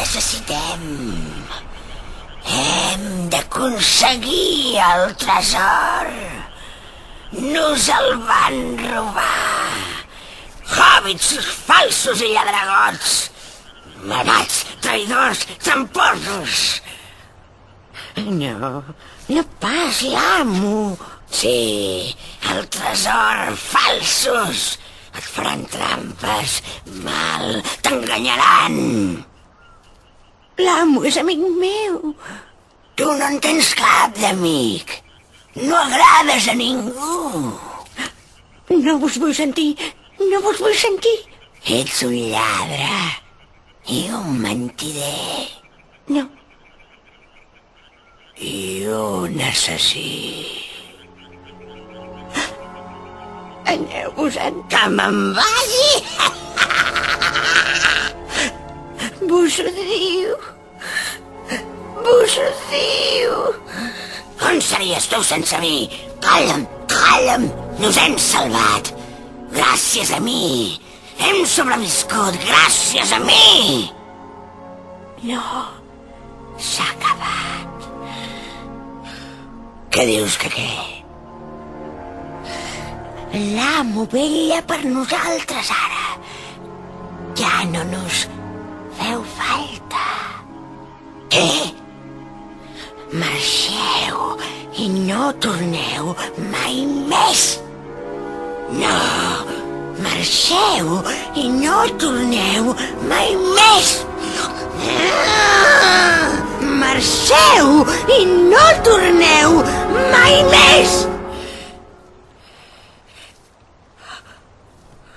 necessitem. Hem d'aconseguir el tresor. Nos el van robar. Hobbits falsos i lladregots. Malvats, traïdors, tramposos. No pas, l'amo. Sí, el tresor, falsos. Et faran trampes, mal, t'enganyaran. L'amo és amic meu. Tu no en tens cap d'amic. No agrades a ningú. No vos vull sentir, no vos vull sentir. Ets un lladre i un mentider. No. I un assassí. Aneu-vos-en. Que me'n vagi! Vos ho diu. Vos ho diu. On series tu sense mi? Calla'm, calla'm. Nos hem salvat. Gràcies a mi. Hem sobreviscut gràcies a mi. No. S'ha acabat. Què dius que què? L'amo vella per nosaltres ara. Ja no nos feu falta. Què? Marxeu i no torneu mai més. No, marxeu i no torneu mai més. Marxeu i no torneu mai més.